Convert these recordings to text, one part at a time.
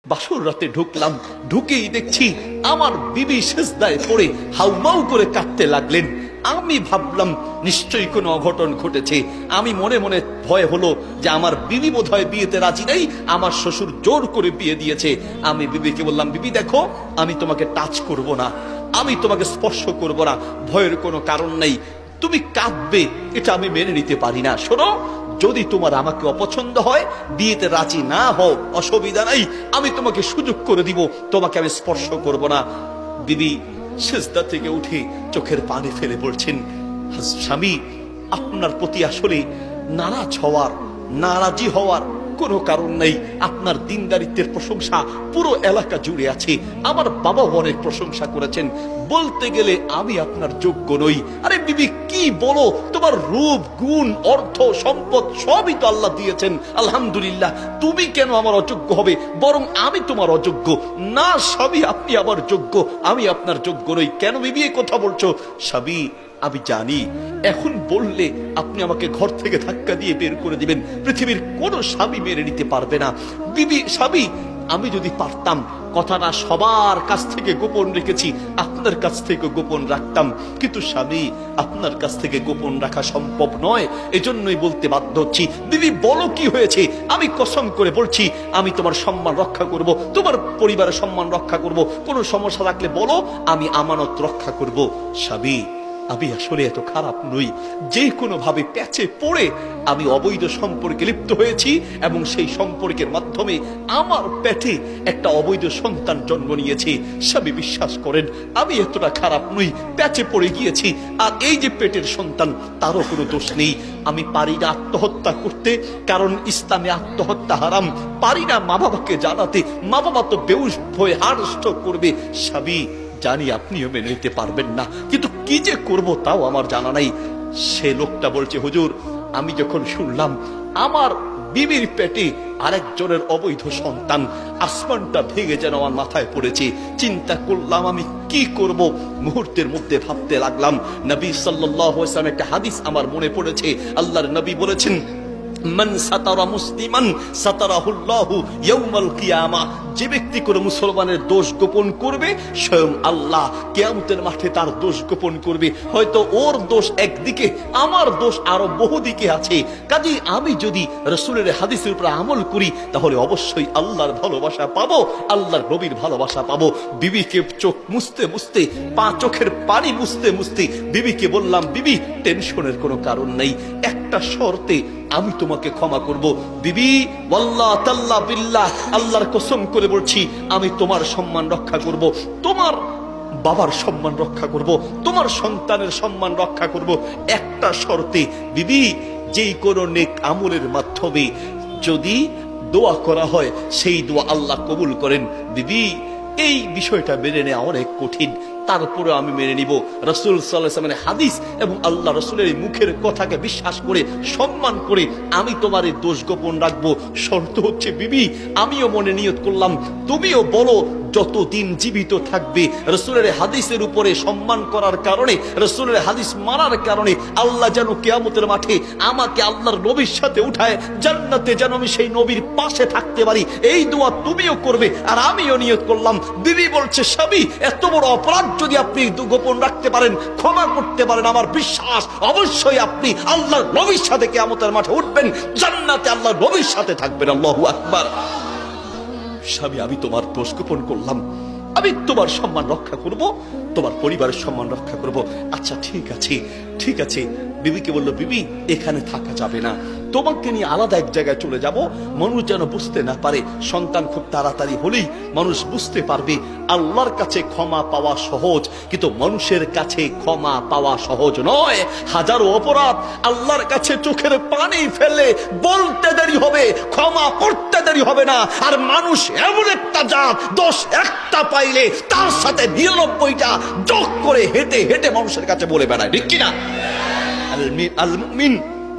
বাসর রাতে ঢুকলাম, ঢুকেই দেখছি আমার বিবি সিজদায় পড়ে হাউমাউ করে কাঁদতে লাগলেন। আমি ভাবলাম নিশ্চয়ই কোনো অঘটন ঘটেছে। আমি মনে মনে ভয় হলো যে আমার বিবি বোধহয় বিয়েতে রাজি নাই, আমার শ্বশুর জোর করে বিয়ে দিয়েছে। আমি বিবিকে বললাম, বিবি দেখো, আমি তোমাকে টাচ করব না, আমি তোমাকে স্পর্শ করব না, ভয়ের কোনো কারণ নেই। তুমি কাঁদবে এটা আমি মেনে নিতে পারি না। শোনো, যদি তোমার আমাকে অপছন্দ হয়, বিয়েতে রাজি না হও, অসুবিধা নাই, আমি তোমাকে সুযোগ করে দিব, তোমাকে আমি স্পর্শ করব না। বিবি সিজদা থেকে উঠে চোখের পানি ফেলে বলছেন, স্বামী, আপনার প্রতি আসলে নারাজি হওয়ার কোনো কারণ নেই। আপনার দিনদারিত্বের প্রশংসা পুরো এলাকা জুড়ে আছে, আমার বাবা অনেক প্রশংসা করেছেন। বলতে গেলে আমি আপনার যোগ্য নই। আরে বিবি কি বলো, তোমার রূপ, গুণ, অর্থ, সম্পদ সবই তো আল্লাহ দিয়েছেন, আলহামদুলিল্লাহ। তুমি কেন আমার অযোগ্য হবে? বরং আমি তোমার অযোগ্য না স্বামী, আপনি আমার যোগ্য, আমি আপনার যোগ্য নই। কেন বিবি এই কথা বলছো? স্বামী, আমি জানি এখন বললে আপনি আমাকে ঘর থেকে ধাক্কা দিয়ে বের করে দিবেন, পৃথিবীর কোন স্বামী মেনে নিতে পারবে না। বিবি, স্বামী, আমি যদি পারতাম কথাটা সবার কাছ থেকে গোপন রেখেছি, আপনার কাছ থেকে গোপন রাখতাম, কিন্তু স্বামী, আপনার কাছ থেকে গোপন রাখা সম্ভব নয়, এজন্যই বলতে বাধ্য হচ্ছি। বিবি বলো কি হয়েছে? আমি কসম করে বলছি, আমি তোমার সম্মান রক্ষা করব, তোমার পরিবারের সম্মান রক্ষা করব, কোনো সমস্যা থাকলে বলো, আমি আমানত রক্ষা করব। স্বামী, আমি আসলে এত খারাপ নই, যে কোনো ভাবে প্যাচে পড়ে আমি অবৈধ সম্পর্কে লিপ্ত হয়েছি এবং সেই সম্পর্কের মাধ্যমে আমার পেটে একটা অবৈধ সন্তান জন্ম নিয়েছে। স্বামী, বিশ্বাস করেন, আমি এতটা খারাপ নই, প্যাচে পড়ে গিয়েছি। আর এই যে পেটের সন্তান, তারও কোনো দোষ নেই। আমি পারি না আত্মহত্যা করতে, কারণ ইসলামে আত্মহত্যা হারাম। পারি না মা বাবাকে জানাতে, মা বাবা তো বেউস হয়ে হার্ট করবে। স্বামী, জানি আপনিও মেনে নিতে পারবেন না, কিন্তু কি যে করব তাও আমার জানা নাই। সে লোকটা বলছে, হুজুর, আমি যখন শুনলাম আমার বিবির পেটে আরেকজনের অবৈধ সন্তান, আসমানটা ভেঙে যেন আমার মাথায় পড়েছে। চিন্তা করলাম আমি কি করব। মুহূর্তের মধ্যে ভাবতে লাগলাম, নবী সাল্লাল্লাহু আলাইহি ওয়াসাল্লাম একটা হাদিস আমার মনে পড়েছে। আল্লাহর নবী বলেছেন, মান সাতারা মুসলিমান সাতারাহুল্লাহু ইয়াউমাল কিয়ামা, যে ব্যক্তি কোনো মুসলমানের দোষ গোপন করবে, স্বয়ং আল্লাহ কিয়ামতের মাঠে তার দোষ গোপন করবে। হয়তো ওর দোষ একদিকে, আমার দোষ আরো বহুদিকে আছে। কাজেই আমি যদি রাসূলের হাদিসের উপর আমল করি, তাহলে অবশ্যই আল্লাহর ভালোবাসা পাবো, আল্লাহর নবীর ভালোবাসা পাবো। বিবিকে চোখ মুছতে মুছতে, চোখের পানি মুছতে মুছতে বিবিকে বললাম, বিবি, টেনশনের কোনো কারণ নেই, একটা শর্তে আমি তোমাকে ক্ষমা করব। বিবি, ওয়াল্লাহ তাল্লাহ বিল্লাহ, আল্লাহর কসম করে বলছি, আমি তোমার সম্মান রক্ষা করব, তোমার বাবার সম্মান রক্ষা করব, তোমার সন্তানের সম্মান রক্ষা করব, একটা শর্তে। বিবি, যেই কোনো নেক আমলের মাধ্যমে যদি দোয়া করা হয়, সেই দোয়া আল্লাহ কবুল করেন। বিবি, এই বিষয়টা মেনে নেওয়া অনেক কঠিন, তারপরে আমি মেনে নিব। রাসূল সাল্লাল্লাহু আলাইহি ওয়াসাল্লামের হাদিস এবং আল্লাহ রাসূলের মুখের কথাকে বিশ্বাস করে, সম্মান করে আমি তোমার এই দোষ গোপন রাখবো। শর্ত হচ্ছে, বিবি, আমিও মনে নিয়ত করলাম, তুমিও বলো, যতদিন জীবিত থাকবে রাসূলের হাদিসের উপরে সম্মান করার কারণে, রাসূলের হাদিস মানার কারণে আল্লাহ যেন কিয়ামতের মাঠে আমাকে আল্লাহর নবীর সাথে উঠায় জান্নাতে, যেন আমি সেই নবীর পাশে থাকতে পারি। এই দোয়া তুমিও করবে আর আমিও নিয়ত করলাম। বিবি বলছে, স্বামী, এত বড় অপরাধ যদি আপনি গোপন রাখতে পারেন, ক্ষমা করতে পারেন, আমার বিশ্বাস অবশ্যই আপনি আল্লাহর নবীর সাথে কিয়ামতের মাঠে উঠবেন, জান্নাতে আল্লাহর নবীর সাথে থাকবেন। আল্লাহু আকবার। স্বামী, আমি তোমার দোষ গোপন করলাম, আমি তোমার সম্মান রক্ষা করব, তোমার পরিবারের সম্মান রক্ষা করব। আচ্ছা ঠিক আছে, ঠিক আছে। বিবিকে বলল, বিবি, এখানে থাকা যাবে না, তোমাকে নিয়ে আলাদা এক জায়গায় চলে যাব, মানুষ যেন বুঝতে না পারে। সন্তান খুব তাড়াতাড়ি হলেই মানুষ বুঝতে পারবে। আল্লাহর কাছে ক্ষমা পাওয়া সহজ, কিন্তু মানুষের কাছে ক্ষমা পাওয়া সহজ নয়। হাজারো অপরাধ আল্লাহর কাছে চোখের পানি ফেলে বলতে দেরি হবে, ক্ষমা করতে দেরি হবে না। আর মানুষ এমন একটা জাত, দোষ একটা পাইলে তার সাথে 99টা যোগ করে হেঁটে হেঁটে মানুষের কাছে বলে বেড়ায়, ঠিক কিনা? আল মুমিন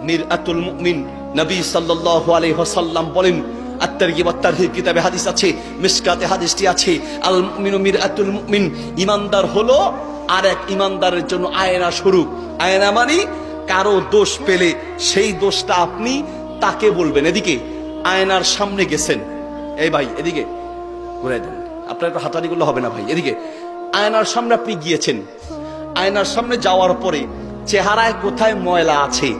মিরআতুল মুমিন, নবী সাল্লাল্লাহু আলাইহি ওয়াসাল্লাম বলেন, আত-তারগিব ওয়াত-তারহিব কিতাবে হাদিস আছে, মিশকাতে হাদিসটি আছে, আল মুমিনু মিরআতুল মুমিন, ইমানদার হলো আর এক ইমানদারের জন্য আয়না স্বরূপ। আয়না মানে কারো দোষ পেলে সেই দোষটা আপনি তাকে বলবেন। এদিকে আয়নার সামনে গেছেন, এই ভাই এদিকে, ঘুরাই দেন। আপনার একটু হাতাহাতি করলে হবে না ভাই। এদিকে আয়নার সামনে আপনি গিয়েছেন, আয়নার সামনে যাওয়ার পরে চেহারায় কোথায় ময়লা আছে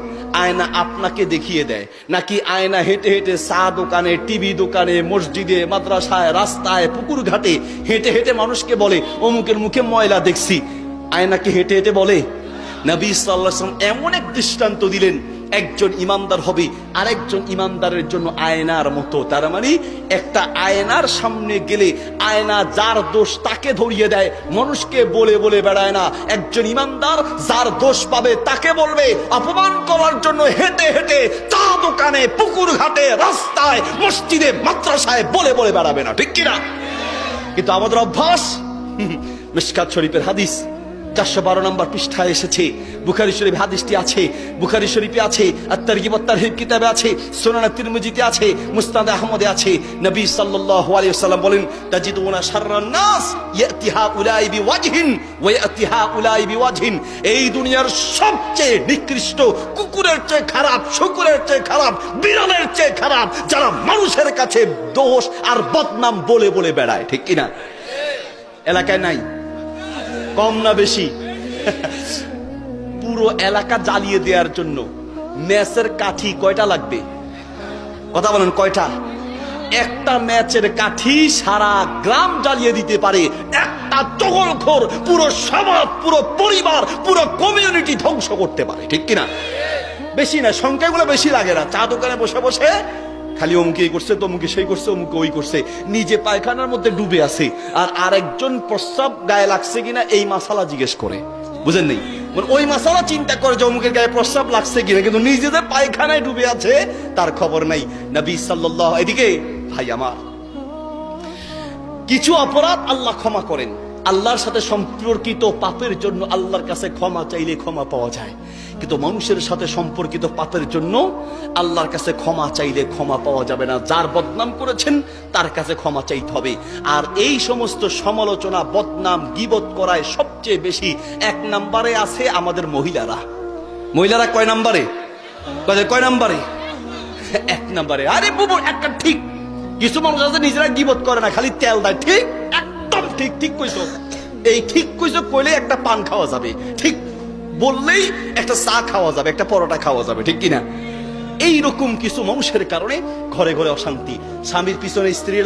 আয়না আপনাকে দেখিয়ে দেয়, নাকি আয়না হেঁটে হেঁটে চা দোকানে, টিভি দোকানে, মসজিদে, মাদ্রাসায়, রাস্তায়, পুকুর ঘাটে হেঁটে হেঁটে মানুষকে বলে অমুকের মুখে ময়লা দেখছি? আয়নাকে হেঁটে হেঁটে বলে? নবী সাল্লাল্লাহু আলাইহি ওয়াসাল্লাম এমন এক দৃষ্টান্ত দিলেন, একজন ইমানদার হবে আরেকজন ইমানদারের জন্য আয়নার মতো। তার মানে একটা আয়নার সামনে গেলে আয়না যার দোষ তাকে ধরিয়ে দেয়, মানুষকে বলে বলে বেড়ায় না। একজন ইমানদার যার দোষ পাবে তাকে বলবে, অপমান করার জন্য হেঁটে হেঁটে চা দোকানে, পুকুর ঘাটে, রাস্তায়, মসজিদে, মাদ্রাসায় বলে বলে বেড়াবে না, ঠিক কিনা? কিন্তু আমাদের অভ্যাস, মিশকাত শরীফের হাদিস 412 নম্বর পৃষ্ঠায় এসেছে, বুখারী শরীফ হাদিসটি আছে, বুখারী শরীফে আছে, আত-তারগিব ওয়াত-তারহিব কিতাবে আছে, সুনান তিরমিজিতে আছে, মুসনাদ আহমদে আছে। নবী সাল্লাল্লাহু আলাইহি ওয়াসাল্লাম বলেন, তাজিদুনা শাররান নাস ইয়াতি হাউলাই বিওয়াজহিন ওয়া ইয়াতি হাউলাই বিওয়াজহিন। এই দুনিয়ার সবচেয়ে নিকৃষ্ট, কুকুরের চেয়ে খারাপ, শুকুরের চেয়ে খারাপ, বিড়ালের চেয়ে খারাপ যারা মানুষের কাছে দোষ আর বদনাম বলে বলে বেড়ায়, ঠিক কিনা? এলাকায় নাই? কম না বেশি? পুরো এলাকা জ্বালিয়ে দেওয়ার জন্য ম্যাচের কাঠি কয়টা লাগবে? কথা বলেন, কয়টা? একটা ম্যাচের কাঠি সারা গ্রাম জ্বালিয়ে দিতে পারে। একটা চগলখোর পুরো সমাজ, পুরো পরিবার, পুরো কমিউনিটি ধ্বংস করতে পারে, ঠিক কিনা? বেশি না, সংখ্যাগুলো বেশি লাগে না। চা দোকানে বসে বসে খালি অমুকে এই করছে, তমুকে সেই করছে, অমুকে ওই করছে, নিজে পায়খানার মধ্যে ডুবে আছে, আর আরেকজন প্রস্রাব গায়ে লাগছে কিনা এই মাসালা জিজ্ঞেস করে। বুঝেন নাই? ওই মাসালা চিন্তা করে যে অমুকের গায়ে প্রস্রাব লাগছে কিনা, কিন্তু নিজে যে পায়খানায় ডুবে আছে তার খবর নাই। নবী সাল্লাল্লাহু, এদিকে ভাই আমার, কিছু অপরাধ আল্লাহ ক্ষমা করেন। আল্লাহর সাথে সম্পর্কিত পাপের জন্য আল্লাহর কাছে ক্ষমা চাইলে ক্ষমা পাওয়া যায়, কিন্তু মানুষের সাথে সম্পর্কিত পাপের জন্য আল্লাহর কাছে ক্ষমা চাইলে ক্ষমা পাওয়া যাবে না। যার বদনাম করেছেন তার কাছে ক্ষমা চাইতে হবে। আর এই সমস্ত সমালোচনা, বদনাম, গীবত করায় সবচেয়ে বেশি এক নম্বরে আছে আমাদের মহিলারা। মহিলারা কয় নম্বরে? কয় নম্বরে? এক নম্বরে। আরে বুবু, একটা ঠিক, কিছু মানুষ আছে নিজেরা গীবত করে না, খালি তেল দেয়। ঠিক, একদম ঠিক, ঠিক কইছো। এই ঠিক কইছো কইলে একটা পান খাওয়া যাবে, ঠিক বললেই একটা চা খাওয়া যাবে, একটা পরোটা খাওয়া যাবে, ঠিক কিনা? এইরকম কিছু মানুষের কারণে ঘরে ঘরে অশান্তি। স্বামীর পিছনে স্ত্রী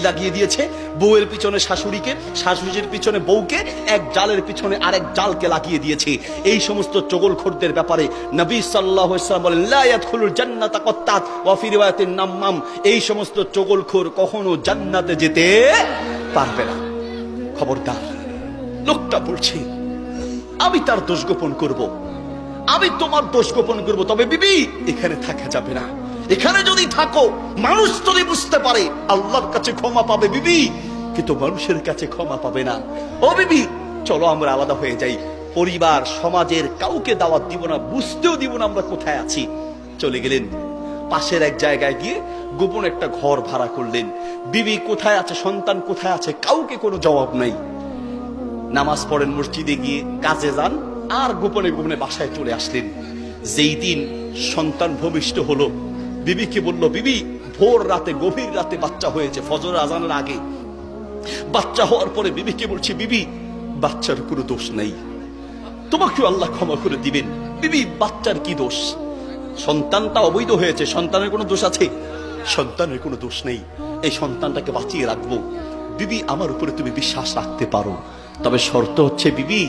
লাগিয়ে দিয়েছে, বউয়ের পিছনে শাশুড়িকে, শাশুড়ির পিছনে বউকে, এক জালের পিছনে আরেক জালকে লাগিয়ে দিয়েছে। এই সমস্ত চগলখোরদের ব্যাপারে নবী সাল্লাল্লাহু আলাইহি ওয়াসাল্লাম বলেন, লা ইয়াদখুলুল জান্নাতা কাত্তাত ওয়া ফি রিওয়ায়াতিন নাম্মাম। এই সমস্ত চগলখোর কখনো জান্নাতে যেতে পারবে না। খবরদার, লোকটা বলছে আমি তার দোষ গোপন করব, আমি তোমার দোষ গোপন করবো, তবে বিবি এখানে থাকা যাবে না। এখানে যদি থাকো, মানুষ যদি বুঝতে পারে, আল্লাহর কাছে ক্ষমা পাবে বিবি, কিন্তু মানুষের কাছে ক্ষমা পাবে না। ও বিবি, চলো আমরা আলাদা হয়ে যাই। পরিবার, সমাজের কাউকে দাওয়াত দিব না, বুঝতেও দিব না আমরা কোথায় আছি। চলে গেলেন পাশের এক জায়গায় গিয়ে গোপন একটা ঘর ভাড়া করলেন। বিবি কোথায় আছে, সন্তান কোথায় আছে, কাউকে কোনো জবাব নাই। নামাজ পড়েন, মসজিদে গিয়ে কাজে যান, আর গোপনে গোপনে বাসায় চলে আসলেন। যেই দিন সন্তান ভূমিষ্ঠ হলো, বিবিকে বলল, বিবি ভোর রাতে, গভীর রাতে বাচ্চা হয়েছে, ফজর আজানের আগে বাচ্চা হওয়ার পরে বিবিকে বলছি, বিবি বাচ্চার কোনো দোষ নাই, তোমাকে আল্লাহ ক্ষমা করে দিবেন। বিবি, বাচ্চার কি দোষ? সন্তানটা অবৈধ হয়েছে, সন্তানের কোনো দোষ আছে? সন্তানের কোনো দোষ নেই, এই সন্তানটাকে বাঁচিয়ে রাখবো। বিবি, আমার উপরে তুমি বিশ্বাস রাখতে পারো, তবে শর্ত হচ্ছে বিবি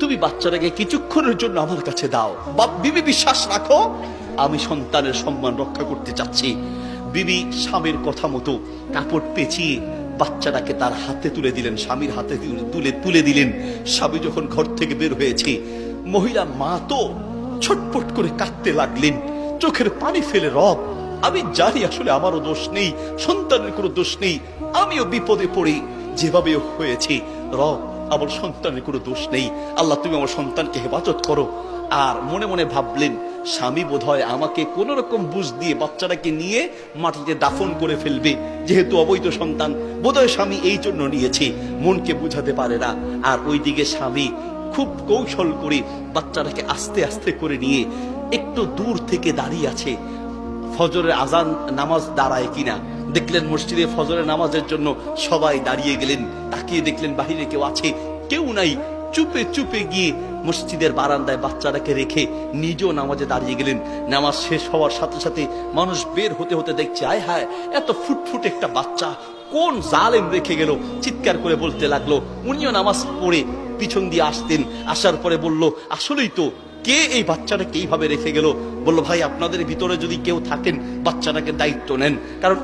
তুমি বাচ্চাটাকে কিছুক্ষণের জন্য আমার কাছে দাও। বিবি, বিশ্বাস রাখো, আমি সন্তানের সম্মান রক্ষা করতে চাচ্ছি। বিবি স্বামীর কথা মতো কাপড় পেঁচিয়ে বাচ্চাটাকে তার হাতে তুলে দিলেন, স্বামীর হাতে তুলে দিলেন। স্বামী যখন ঘর থেকে বের হয়েছে, মহিলা মা তো ছটফট করে কাঁদতে লাগলেন, চোখের পানি ফেলে, রব আমি জানি আসলে আমারও দোষ নেই, সন্তানের কোনো দোষ নেই, আমিও বিপদে পড়ে যেভাবে হয়েছে, রব আমার সন্তানের কোনো দোষ নেই, আল্লাহ তুমি আমার সন্তানকে হেফাজত করো। আর মনে মনে ভাবলেন, স্বামী বোধহয় আমাকে কোন রকম বুঝ দিয়ে বাচ্চাটাকে নিয়ে মাটিতে দাফন করে ফেলবে, যেহেতু অবৈধ সন্তান, বোধহয় স্বামী এই জন্য নিয়েছে, মনকে বুঝাতে পারে না। আর ওইদিকে স্বামী খুব কৌশল করে বাচ্চাটাকে আস্তে আস্তে করে নিয়ে একটু দূর থেকে দাঁড়িয়ে আছে, ফজরের আজান নামাজ দাঁড়ায় কিনা, দেখলেন মসজিদে ফজরের নামাজের জন্য সবাই দাঁড়িয়ে গেলেন, তাকিয়ে দেখলেন বাহিরে কেউ আছে, কেউ নাই। চুপে চুপে গিয়ে মসজিদের বারান্দায় বাচ্চাটাকে রেখে নিজেও নামাজে দাঁড়িয়ে গেলেন। নামাজ শেষ হওয়ার সাথে সাথে মানুষ বের হতে হতে দেখছে, আয় হায়, এত ফুটফুট একটা বাচ্চা কোন জালেম রেখে গেল। চিৎকার করে বলতে লাগলো। উনিও নামাজ পড়ে পিছন দিয়ে আসতেন, আসার পরে বলল, আসলেই তো, কে এই বাচ্চাটাকে এইভাবে রেখে গেল? বললো, ভাই আপনাদের ভিতরে যদি কেউ থাকেন বাচ্চাটাকে দায়িত্ব নেন, কারণ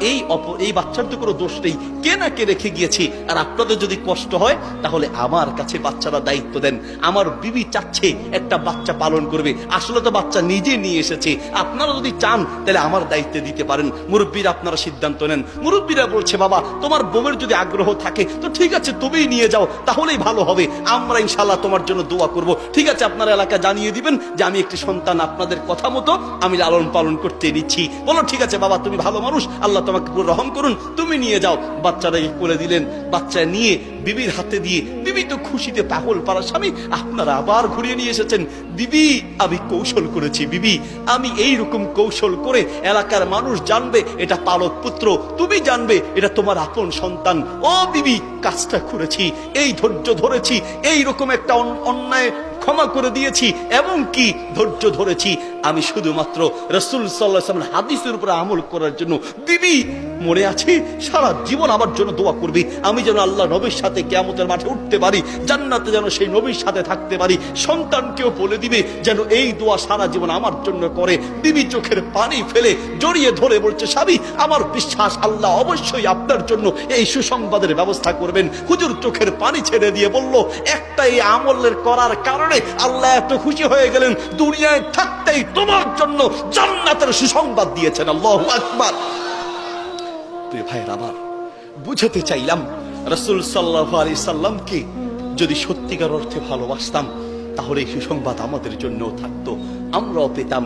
এই বাচ্চার তো কোনো দোষ নেই, কে না কে রেখে গিয়েছি। আর আপনাদের যদি কষ্ট হয় তাহলে আমার কাছে বাচ্চারা দায়িত্ব দেন। আমার বিবি চাচ্ছে একটা বাচ্চা পালন করবে, আসলে তো বাচ্চা নিজে নিয়ে এসেছে, আপনারা যদি চান তাহলে আমার দায়িত্বে দিতে পারেন। মুরব্বীরা আপনারা সিদ্ধান্ত নেন। মুরব্বীরা বলছে, বাবা তোমার বউয়ের যদি আগ্রহ থাকে তো ঠিক আছে, তুমিই নিয়ে যাও, তাহলেই ভালো হবে, আমরা ইনশাল্লাহ তোমার জন্য দোয়া করব। ঠিক আছে, আপনারা এলাকা জানিয়ে দিবেন যে আমি একটি সন্তান আপনাদের কথা মতো আমি লালন পালন করতে দিচ্ছি। বলো, ঠিক আছে বাবা, তুমি ভালো মানুষ, আল্লাহ তোমাকে রহম করুন, তুমি নিয়ে যাও। বাচ্চাটাকে কোলে দিলেন, বাচ্চা নিয়ে বিবির হাতে দিয়ে, বিবি তো খুশিতে পাগল পারা। স্বামী আপনারা আবার ঘুরিয়ে নিয়ে এসেছেন। বিবি, আমি কৌশল করেছি, বিবি আমি এই রকম কৌশল করে এলাকার মানুষ জানবে এটা পালক পুত্র, তুমি জানবে এটা তোমার আপন সন্তান। ও বিবি, কাজটা করেছি, এই ধৈর্য ধরেছি, এই রকম একটা অন্যায় ক্ষমা করে দিয়েছি, এবং কি ধৈর্য ধরেছি আমি শুধুমাত্র রাসূল সাল্লাল্লাহু আলাইহি ওয়াসাল্লামের হাদিসের উপর আমল করার জন্য। বিবি মনে আছে, সারা জীবন আমার জন্য দোয়া করবি, আমি যেন আল্লাহ নবীর সাথে কিয়ামতের মাঠে উঠতে পারি, জান্নাতে যেন সেই নবীর সাথে থাকতে পারি। সন্তানকেও বলে দিবে যেন এই দোয়া সারা জীবন আমার জন্য করে। বিবি চোখের পানি ফেলে জড়িয়ে ধরে বলছে, স্বামী আমার বিশ্বাস আল্লাহ অবশ্যই আপনার জন্য এই সুসংবাদের ব্যবস্থা করবেন। হুজুর চোখের পানি ছেড়ে দিয়ে বলল, একটা এই আমলের করার কারণে আল্লাহ এত খুশি হয়ে গেলেন, দুনিয়ায় থাকতেই তোমার জন্য জান্নাতের সুসংবাদ দিয়েছেন। আল্লাহু আকবার। প্রিয় ভাইয়ের আমার, বুঝাতে চাইলাম রাসূল সাল্লাল্লাহু আলাইহি সাল্লামকে যদি সত্যিকার অর্থে ভালোবাসতাম তাহলে এই সুসংবাদ আমাদের জন্য থাকতো, আমরাও পেতাম।